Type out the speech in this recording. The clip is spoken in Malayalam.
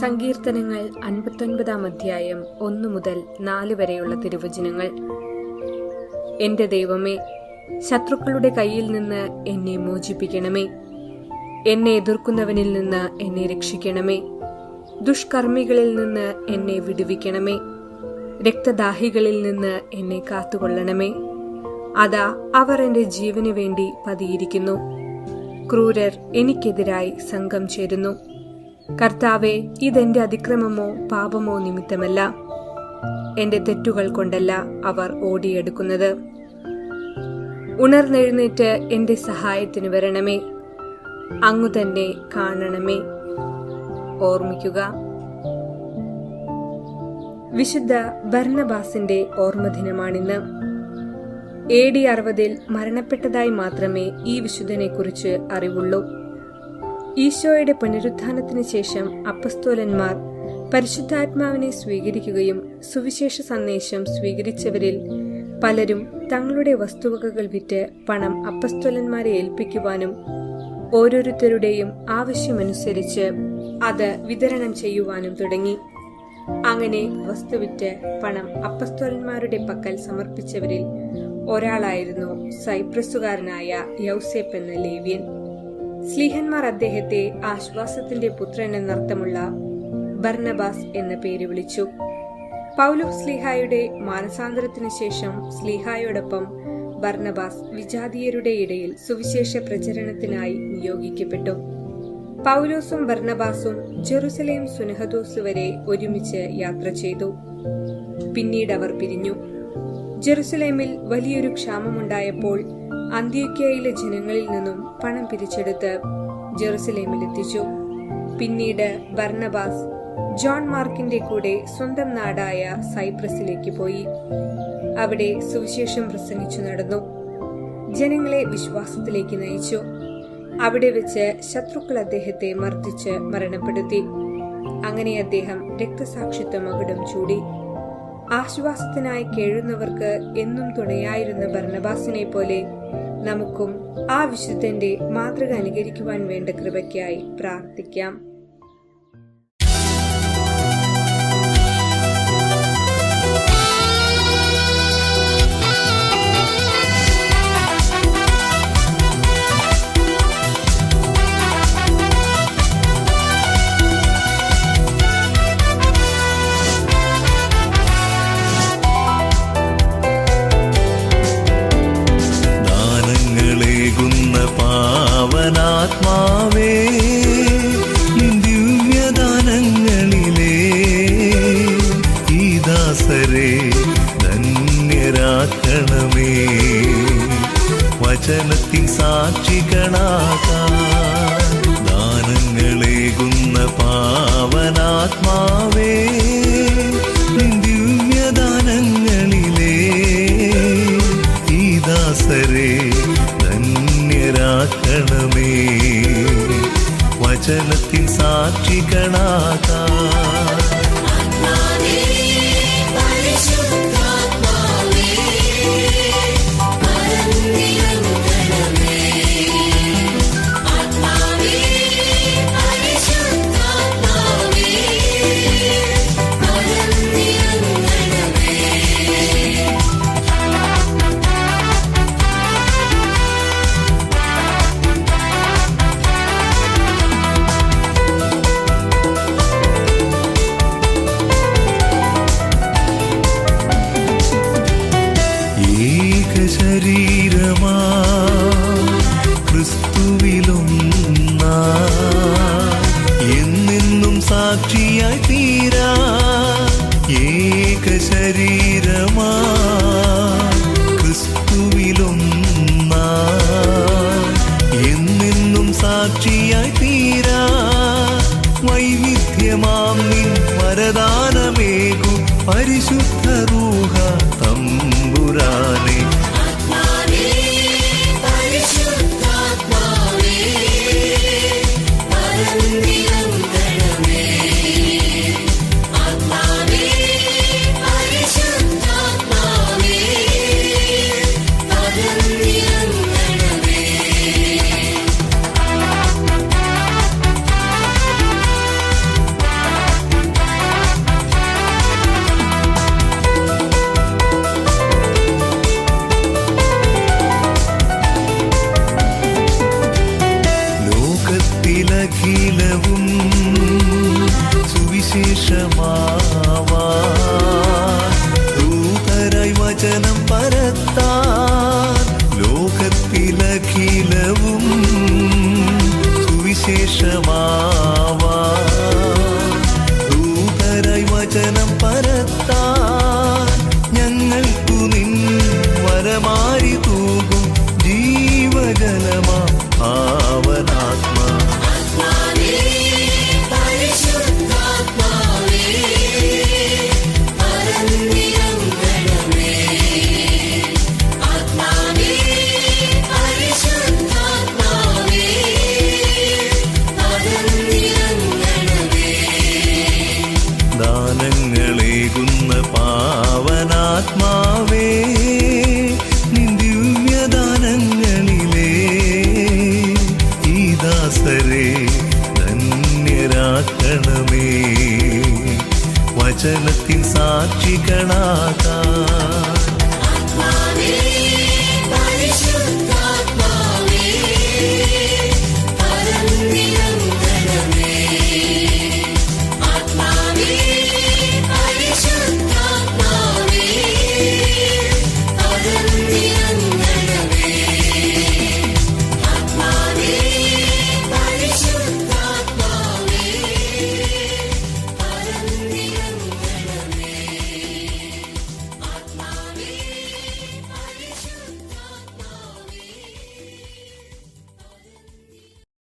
സങ്കീർത്തനങ്ങൾ 59 അധ്യായം 1 മുതൽ 4 വരെയുള്ള തിരുവചനങ്ങൾ. എന്റെ ദൈവമേ, ശത്രുക്കളുടെ കയ്യിൽ നിന്ന് എന്നെ മോചിപ്പിക്കണമേ. എന്നെ എതിർക്കുന്നവനിൽ നിന്ന് എന്നെ രക്ഷിക്കണമേ. ദുഷ്കർമ്മികളിൽ നിന്ന് എന്നെ വിടുവിക്കണമേ. രക്തദാഹികളിൽ നിന്ന് എന്നെ കാത്തുകൊള്ളണമേ. അതാ, അവർ എന്റെ ജീവന് വേണ്ടി പതിയിരിക്കുന്നു. ക്രൂരർ എനിക്കെതിരായി സംഘം ചേരുന്നു. കർത്താവേ, ഇതെന്റെ അതിക്രമമോ പാപമോ നിമിത്തമല്ല, എന്റെ തെറ്റുകൾ കൊണ്ടല്ല അവർ ഓടിയെടുക്കുന്നത്. ഉണർന്നെഴുന്നേറ്റ് എന്റെ സഹായത്തിന് വരണമേ. അങ്ങു തന്നെ കാണണമേ. ഓർമ്മിക്കുക, വിശുദ്ധ ബർന്നബാസിന്റെ ഓർമ്മദിനമാണിന്ന്. AD 60 മരണപ്പെട്ടതായി മാത്രമേ ഈ വിശുദ്ധനെ കുറിച്ച് അറിവുള്ളൂ. ഈശോയുടെ പുനരുത്ഥാനത്തിന് ശേഷം അപ്പസ്തോലന്മാർ പരിശുദ്ധാത്മാവിനെ സ്വീകരിക്കുകയും സുവിശേഷ സന്ദേശം സ്വീകരിച്ചവരിൽ പലരും തങ്ങളുടെ വസ്തുവകകൾ വിറ്റ് പണം അപ്പസ്തോലന്മാരെ ഏൽപ്പിക്കുവാനും ഓരോരുത്തരുടെയും ആവശ്യമനുസരിച്ച് അത് വിതരണം ചെയ്യുവാനും തുടങ്ങി. അങ്ങനെ വസ്തുവിറ്റ് പണം അപ്പസ്തോലന്മാരുടെ പക്കൽ സമർപ്പിച്ചവരിൽ ഒരാളായിരുന്നു സൈപ്രസുകാരനായ യൗസേപ്പ് എന്ന ലേവ്യൻ. സ്ലീഹന്മാർ അദ്ദേഹത്തെ ആശ്വാസത്തിന്റെ പുത്രൻ എന്നർത്ഥമുള്ള ബർന്നബാസ് എന്ന പേര് വിളിച്ചു. പൗലോസ് സ്ലീഹായുടെ മാനസാന്തരത്തിനു ശേഷം സ്ലീഹായോടൊപ്പം ബർന്നബാസ് വിജാതീയരുടെ ഇടയിൽ സുവിശേഷ പ്രചരണത്തിനായി നിയോഗിക്കപ്പെട്ടു. പൗലോസും ബർന്നബാസും ജെറുസലേം സുനഹദോസ് വരെ ഒരുമിച്ച് യാത്ര ചെയ്തു. പിന്നീട് അവർ പിരിഞ്ഞു. ജെറുസലേമിൽ വലിയൊരു ക്ഷാമമുണ്ടായപ്പോൾ അന്ത്യോക്യയിലെ ജനങ്ങളിൽ നിന്നും പണം പിരിച്ചെടുത്ത് ജെറുസലേമിൽ എത്തിച്ചു. പിന്നീട് ബർന്നബാസ് ജോൺ മാർക്കിന്റെ കൂടെ സ്വന്തം നാടായ സൈപ്രസിലേക്ക് പോയി. അവിടെ സുവിശേഷം പ്രസംഗിച്ചു നടന്നു. ജനങ്ങളെ വിശ്വാസത്തിലേക്ക് നയിച്ചു. അവിടെ വെച്ച് ശത്രുക്കൾ അദ്ദേഹത്തെ മർദ്ദിച്ച് മരണപ്പെടുത്തി. അങ്ങനെ അദ്ദേഹം രക്തസാക്ഷിത്വ മകുടം ചൂടി. ആശ്വാസത്തിനായി കേഴുന്നവർക്ക് എന്നും തുണയായിരുന്ന ബർന്നബാസിനെ പോലെ നമുക്കും ആ വിശുദ്ധന്റെ മാതൃക അനുകരിക്കുവാൻ വേണ്ട കൃപയ്ക്കായി പ്രാർത്ഥിക്കാം. പാവനാത്മാവേ, ദിവ്യദാനങ്ങളിലേ ഈ ദാസരെ ധന്യരാക്കണമേ. വചനത്തിൻ സാക്ഷികളാകാൻ ദാനങ്ങളേകുന്ന പാവനാത്മാവേ, ദിവ്യദാനങ്ങളിലേ ഈ ദാസരെ ധന്യരാക്കണമേ. വചനത്തിൻ സാക്ഷികളാകാൻ ശരീരമാ ക്രിസ്തുവിലൊന്നാ എന്നെന്നും സാക്ഷിയായി തീരാ. ഏക ശരീരമാ ക്രിസ്തുവിലൊന്നാ എന്നെന്നും സാക്ഷിയായി തീരാ. വൈവിധ്യമാം നിൻ വരദാനമേകു പരിശുദ്ധ റൂഹ തമ്പുരാനെ. സുവിശേഷമാവാൻ ദൂതരായി വചനം പരത്താൻ ലോകത്തിലഖിലവും സുവിശേഷമാവാൻ ദൂതരായി വചനം പരത്താൻ ഞങ്ങൾക്കു നിൻ വരമാരി തൂകും ജീവജലമാ പാവനാത്മാ. ദാനങ്ങളേകുന്ന പാവനാത്മാവേ നിൻ ദിവ്യദാനങ്ങളിലേ ഈ ദാസരെ ധന്യരാക്കണമേ വചനത്തിൻ സാക്ഷികളാകാൻ.